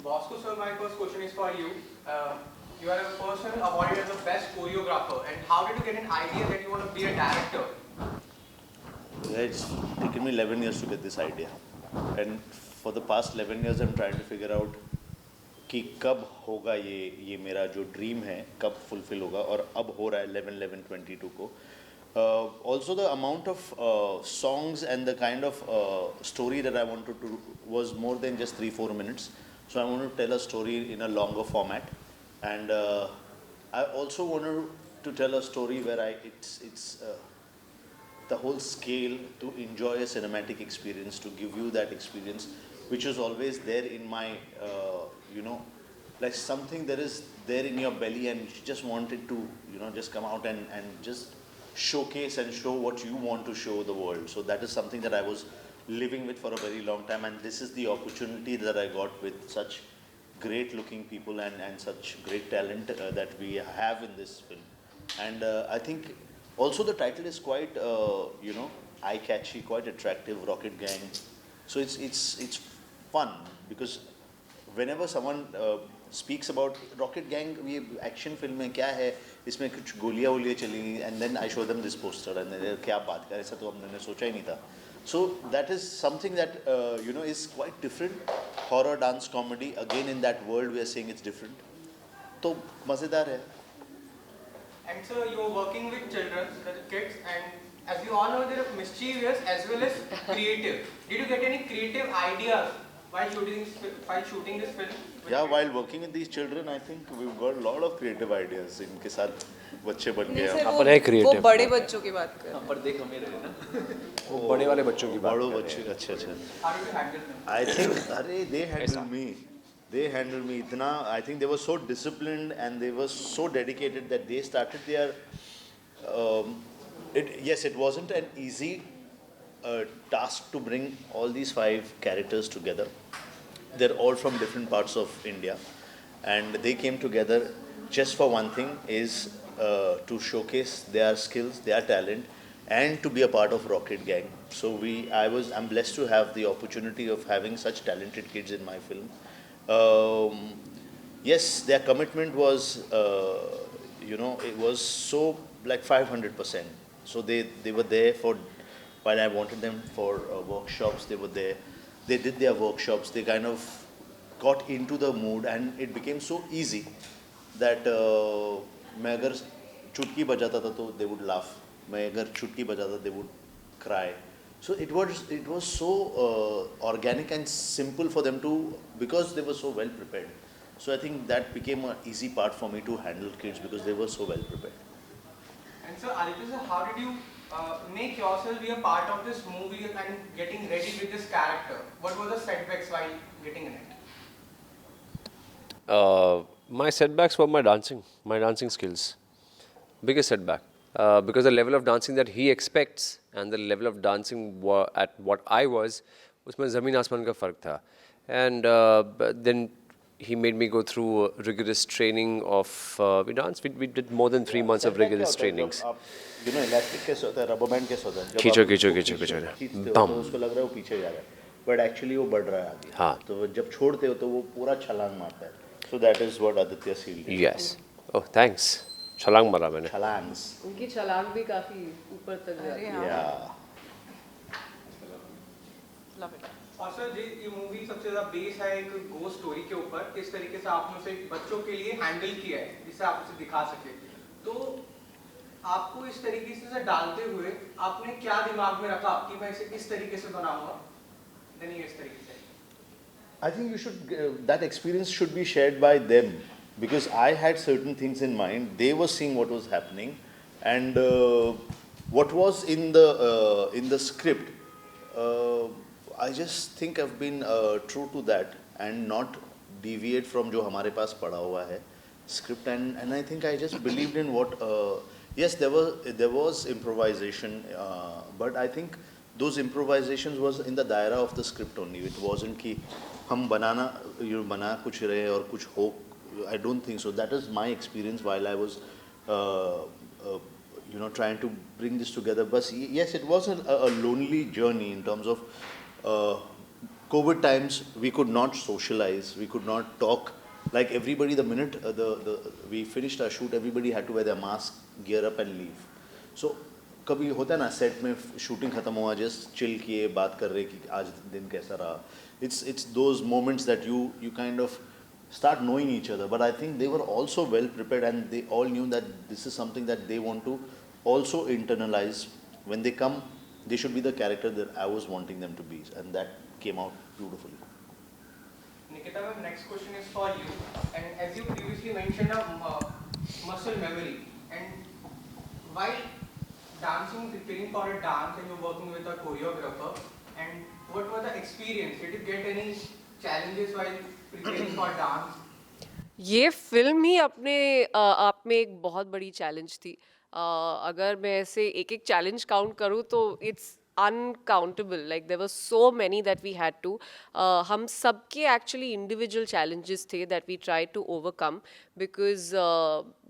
Bosco, sir, my first question is for you. You are a person awarded as the best choreographer, and how did you get an idea that you want to be a director? It's taken me 11 years to get this idea, and for the past 11 years I'm trying to figure out कि कब होगा ये मेरा जो dream है कब fulfil होगा, और अब हो रहा है 11/11/22 को. Also the amount of songs and the kind of story that I wanted to do was more than just 3-4 minutes. So I wanted to tell a story in a longer format, and I also wanted to tell a story where it's the whole scale, to enjoy a cinematic experience, to give you that experience which is always there in my like something that is there in your belly and you just want it to just come out and just showcase and show what you want to show the world. So that is something that I was living with for a very long time, and this is the opportunity that I got with such great looking people and such great talent that we have in this film. And I think also the title is quite eye catchy, quite attractive, Rocket Gang. So it's fun because whenever someone speaks about Rocket Gang, ये action film में क्या है, इसमें कुछ गोलियाँ वोलियाँ चली, and then I show them this poster and then क्या बात कर, ऐसा तो हमने सोचा ही नहीं था. So that is something that is quite different. Horror, dance, comedy, again in that world we are saying it's different. तो मज़ेदार है. And so you are working with children, the kids, and as you all know, they are mischievous as well as creative. Did you get any creative ideas while shooting this film? Yeah, while working with these children, I think we've got a lot of creative ideas. इनके साथ बच्चे बन गए. अपन है creative. वो बड़े बच्चों की बात कर. पर देख हमें रहे ना. वो बड़े वाले बच्चों की बात. बड़ों बच्चे अच्छा. How did you handle them? I think अरे they handled me. They handled me इतना. I think they were so disciplined and they were so dedicated that they started their. Yes, it wasn't an easy task to bring all these 5 characters together. They're all from different parts of India, and they came together just for one thing, is to showcase their skills, their talent, and to be a part of Rocket Gang. So I'm blessed to have the opportunity of having such talented kids in my film. Yes, their commitment was, it was so like 500%. So they were there for, while I wanted them for workshops, they were there. They did their workshops, they kind of got into the mood, and it became so easy that मैं अगर चुटकी बजाता था तो they would laugh. मैं अगर चुटकी बजाता they would cry. So it was so organic and simple for them to, because they were so well prepared. So I think that became an easy part for me to handle kids because they were so well prepared. And so Aditya sir, how did you make yourself be a part of this movie and getting ready with this character? What were the setbacks while getting in it? My setbacks were my dancing skills. Biggest setback. Because the level of dancing that he expects and the level of dancing at what I was, उसमें ज़मीन आसमान का फ़र्क था. And then he made me go through rigorous training of we did more than 3 months of rigorous trainings. Elastic कैसे होता है, rubber band कैसे होता है, खींचो तो उसको लग रहा है वो पीछे जा रहा है, बट एक्चुअली वो बढ़ रहा है आगे. हाँ. तो जब छोड़ते हो तो वो पूरा छलांग मारता है. So that is what Aditya Seal did. Yes. Oh, thanks. छलांग मारा मैंने. Chalangs. उनकी छलांग भी काफी ऊपर तक जाती है. Yeah. Love it. और सर ये मूवी सबसे ज़्यादा बेस है एक गोस्ट स्टोरी के ऊपर. किस तरीके से आपने उसे बच्चों के लिए हैंडल किया है जिससे आप उसे दिखा सके. तो आपको इस तरीके से डालते हुए आपने क्या दिमाग में रखा कि मैं इसे इस तरीके से बनाऊंगा, नहीं इस तरीके से. I think you should, that experience should be shared by them, because I had certain things in mind. They were seeing what was happening, and what was in the script. I just think I've been true to that and not deviate from जो हमारे पास पड़ा हुआ है script, and I think I just believed in what. Yes, there was improvisation, but I think those improvisations was in the daira of the script only. It wasn't कि हम बना कुछ रहे और कुछ हो. I don't think so. That is my experience while I was trying to bring this together. But yes, it was a lonely journey in terms of COVID times, we could not socialize, we could not talk. Like everybody, the minute we finished our shoot, everybody had to wear their mask, gear up and leave. So कभी होता है ना set में shooting खत्म हुआ, just chill किए, बात कर रहे कि आज दिन कैसा रहा. It's those moments that you kind of start knowing each other. But I think they were also well prepared, and they all knew that this is something that they want to also internalize. When they come, they should be the character that I was wanting them to be, and that came out beautifully. Nikita ma'am, next question is for you. And as you previously mentioned, muscle memory. And while dancing, preparing for a dance, and you're working with a choreographer, and what was the experience? Did you get any challenges while preparing for dance? ये film ही अपने आप में एक बहुत बड़ी challenge थी. अगर मैं ऐसे एक एक चैलेंज काउंट करूँ तो it's uncountable. Like there were so many that we had to. हम सबके actually individual challenges थे that we tried to overcome because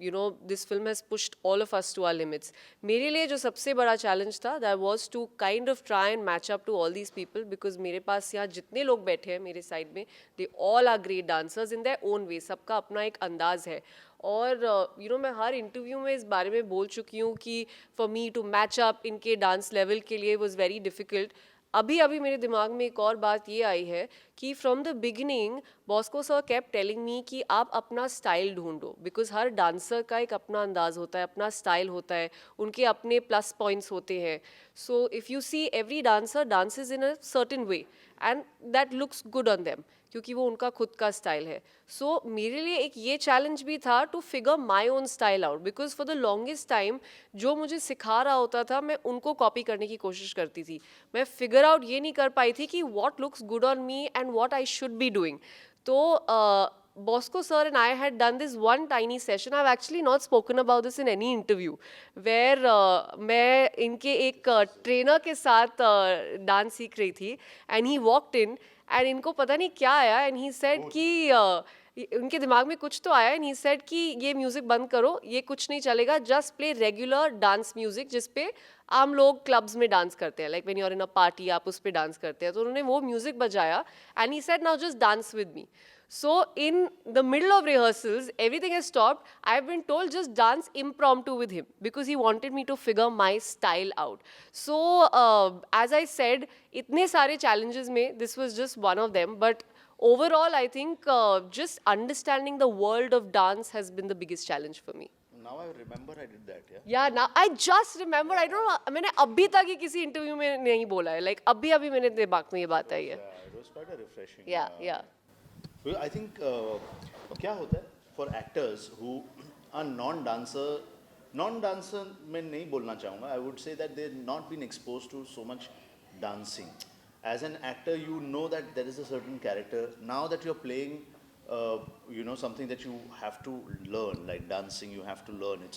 you know this film has pushed all of us to our limits. मेरे लिए जो सबसे बड़ा challenge था that was to kind of try and match up to all these people because मेरे पास यहाँ जितने लोग बैठे हैं मेरे साइड में they all are great dancers in their own way. सबका अपना एक अंदाज है. और यू नो मैं हर इंटरव्यू में इस बारे में बोल चुकी हूँ कि for me to match up इनके डांस लेवल के लिए वाज वेरी डिफ़िकल्ट. अभी मेरे दिमाग में एक और बात ये आई है कि from the beginning Bosco sir kept telling me कि आप अपना स्टाइल ढूंढो बिकॉज हर डांसर का एक अपना अंदाज़ होता है, अपना स्टाइल होता है, उनके अपने प्लस पॉइंट्स होते हैं. So if you see every dancer dances in a certain way and that looks good on them क्योंकि वो उनका खुद का स्टाइल है. सो मेरे लिए एक ये चैलेंज भी था to figure my own style out because for the longest time जो मुझे सिखा रहा होता था मैं उनको कॉपी करने की कोशिश करती थी. मैं फिगर आउट ये नहीं कर पाई थी कि what looks good on me and what I should be doing. तो Bosco sir and I had done this one tiny session. I've actually not spoken about this in any interview, where मैं इनके एक trainer के साथ dance सीख रही थी and he walked in and इनको पता नहीं क्या आया and he said कि उनके दिमाग में कुछ तो आया and he said कि ये म्यूज़िक बंद करो, ये कुछ नहीं चलेगा, just play regular dance music जिस पे आम लोग क्लब्स में डांस करते हैं, like when you're in a party आप उस पे डांस करते हैं. तो उन्होंने वो म्यूज़िक बजाया and he said now just dance with me. So in the middle of rehearsals, everything has stopped. I've been told just dance impromptu with him because he wanted me to figure my style out. So as I said, itne sare challenges mein, this was just one of them. But overall, I think just understanding the world of dance has been the biggest challenge for me. Now I remember I did that, yeah? Yeah, now I just remember. I don't know. मैंने अभी तक ही किसी interview में नहीं बोला है. Like अभी मेरे दिमाग में ये बात आई है. Yeah, it was quite a refreshing. Yeah. Well, I think क्या होता है for actors who are non-dancer में नहीं बोलना चाहूँगा. I would say that they've not been exposed to so much dancing. As an actor, you know that there is a certain character. Now that you're playing, you know, something that you have to learn, like dancing, you have to learn.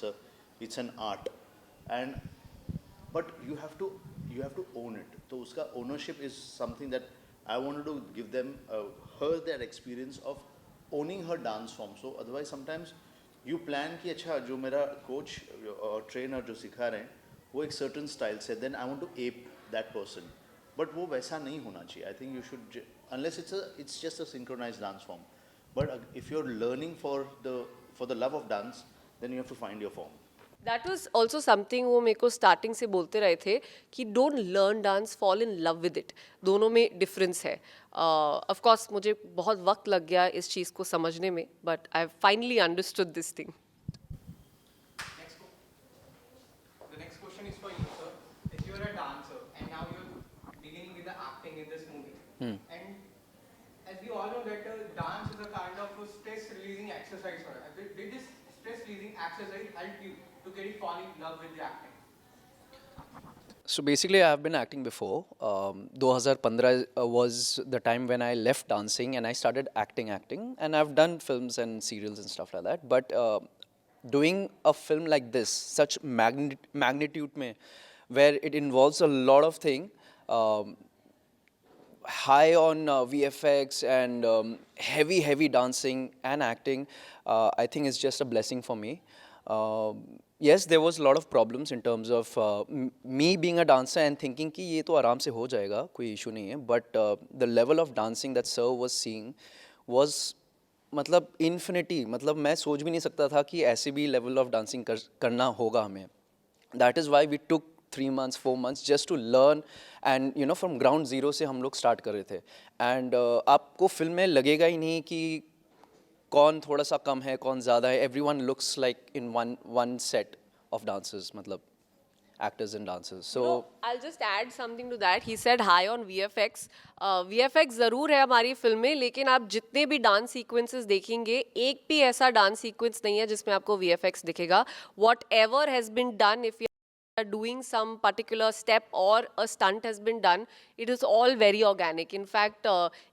It's an art, but you have to own it. So uska ownership is something that I wanted to give them her that experience of owning her dance form. So otherwise sometimes you plan कि अच्छा जो मेरा coach और trainer जो सिखा रहे हैं वो एक certain style से, then I want to ape that person. But वो वैसा नहीं होना चाहिए. I think you should, unless it's just a synchronized dance form. But if you're learning for the love of dance, then you have to find your form. That was also something वो मेरे को starting से बोलते रहे थे कि don't learn dance, fall in love with it. दोनों में difference है. Of course मुझे बहुत वक्त लग गया इस चीज़ को समझने में, but I've finally understood this thing. The next question is for you, sir. If you're a dancer and now you're beginning with the acting in this movie, and as we all know that dance is a kind of a stress-releasing exercise for us. Did this stress-releasing exercise help you to get you fall in love with the acting? So basically, I have been acting before. 2015 was the time when I left dancing and I started acting. And I've done films and serials and stuff like that. But doing a film like this, such magnitude mein, where it involves a lot of things, high on VFX and heavy dancing and acting, I think it's just a blessing for me. Yes, there was a lot of problems in terms of me being a dancer and thinking कि ये तो आराम से हो जाएगा, कोई issue नहीं है. But the level of dancing that sir was seeing was मतलब infinity. मतलब मैं सोच भी नहीं सकता था कि ऐसे भी level of dancing करना होगा हमें. That is why we took 3 months, 4 months just to learn and you know from ground zero से हम लोग start कर रहे थे. And आपको फिल्म में लगेगा ही नहीं कि कौन थोड़ा सा कम है कौन ज़्यादा है. Everyone looks like in one set of dancers, मतलब actors and dancers. So No, I'll just add something to that. He said high on VFX. VFX ज़रूर है हमारी फिल्म में, लेकिन आप जितने भी डांस सीक्वेंसेस देखेंगे, एक भी ऐसा डांस सीक्वेंस नहीं है जिसमें आपको VFX दिखेगा. Whatever has been done, if you are doing some particular step or a stunt has been done, it is all very organic. In fact,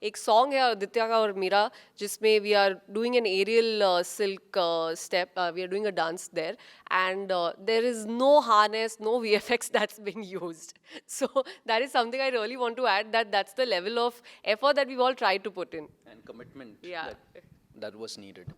एक song है आदित्य का और मेरा जिसमें we are doing an aerial silk step, we are doing a dance there, and there is no harness, no VFX that's been used. So that is something I really want to add, that that's the level of effort that we've all tried to put in. and commitment Yeah. that was needed.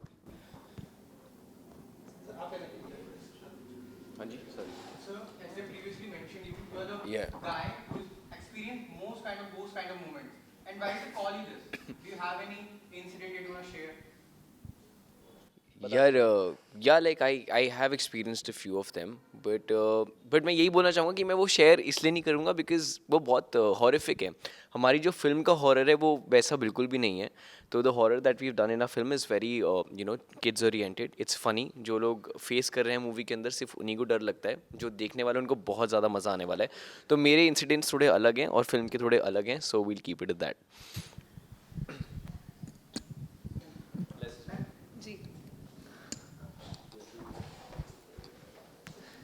हाँ जी, sorry. Sir, as I previously mentioned, you are the Yeah. guy who's experienced most kind of those kind of moments. And why is it call you this? Do you have any incident you want to share? Yeah, like I have experienced a few of them, but मैं यही बोलना चाहूँगा कि मैं वो share इसलिए नहीं करूँगा बिकॉज वो बहुत हॉरिफिक है. हमारी जो फिल्म का हॉरर है वो वैसा बिल्कुल भी नहीं है. तो the horror that we have done in a film is very you know kids oriented. It's funny. जो लोग फेस कर रहे हैं मूवी के अंदर सिर्फ उन्हीं को डर लगता है. जो देखने वाले उनको बहुत ज़्यादा मज़ा आने वाला है. तो मेरे इंसिडेंट्स थोड़े अलग हैं और फिल्म के थोड़े अलग हैं. So we'll keep it at that. जी.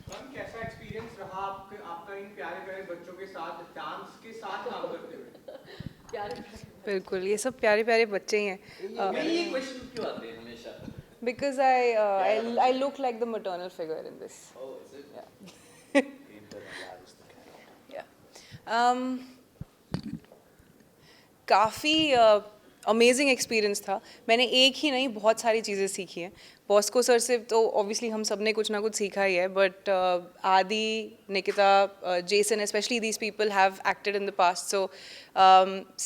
मैम, कैसा एक्सपीरियंस रहा आपका इन प्यारे प्यारे बच्चों के साथ डांस के साथ काम करते हुए? बिल्कुल, ये सब प्यारे प्यारे बच्चे ही हैं. ये क्वेश्चन क्यों आते हैं हमेशा? Because I look like the maternal figure in this. Oh, is it? Yeah. Yeah. काफ़ी अमेजिंग एक्सपीरियंस था. मैंने एक ही नहीं बहुत सारी चीज़ें सीखी हैं. बॉस्को सर से तो ऑब्वियसली हम सब ने कुछ ना कुछ सीखा ही है, but Adi, Nikita, Jason, specially these people have acted in the past. So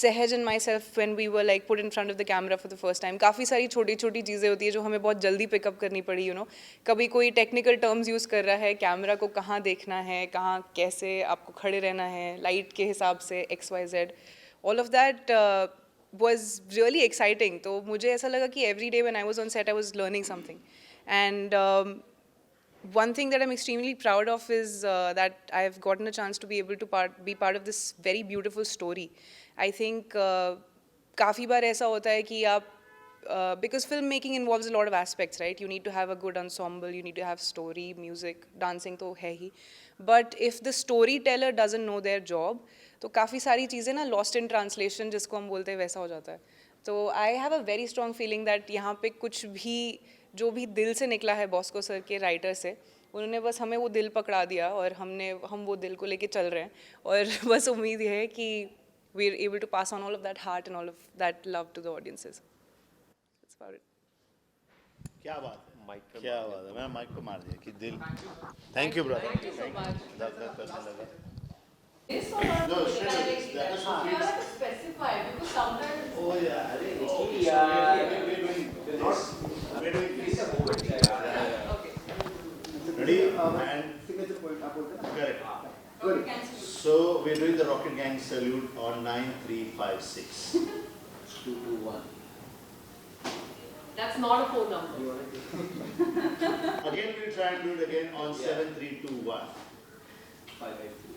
Sahaj and myself when we were like put in front of the camera for the first time, काफ़ी सारी छोटी छोटी चीज़ें होती है जो हमें बहुत जल्दी पिकअप करनी पड़ी. यू नो, कभी कोई टेक्निकल टर्म्स यूज़ कर रहा है, कैमरा को कहाँ देखना है, कहाँ कैसे आपको खड़े रहना है, लाइट के हिसाब से XYZ, all of that was really exciting. तो मुझे ऐसा लगा कि every day when I was on set I was learning something. And one thing that I'm extremely proud of is that I've gotten a chance to be able to be part of this very beautiful story. I think काफ़ी बार ऐसा होता है कि आप because filmmaking involves a lot of aspects, right? You need to have a good ensemble, you need to have story, music, dancing तो है ही. But if the storyteller doesn't know their job, तो काफ़ी सारी चीज़ें ना lost in translation जिसको हम बोलते हैं वैसा हो जाता है. तो I have a very strong feeling that यहाँ पे कुछ भी जो भी दिल से निकला है बॉस्को सर के राइटर से, उन्होंने बस हमें वो दिल पकड़ा दिया और हम वो दिल को लेके चल रहे हैं. और बस उम्मीद है कि we are able to pass on all of that heart and all of that love to the audiences. That's about it. क्या बात है, क्या बात है. मैंने माइक को मार दिया कि दिल. Thank you brother. Thank you so much. करने लगा. This or not? No, straight that is what You have to specify because sometimes. Oh yeah, अरे देखिए यार, we're doing this. Okay. Ready? And signature point आप बोलते हैं. Correct. Good. So we're doing the Rocket Gang salute on 9, 3, 5, 6. 2, 2, 1. That's not a phone number. Again we'll try and do it again on 7, 3, 2, 1. 5, 5, 3.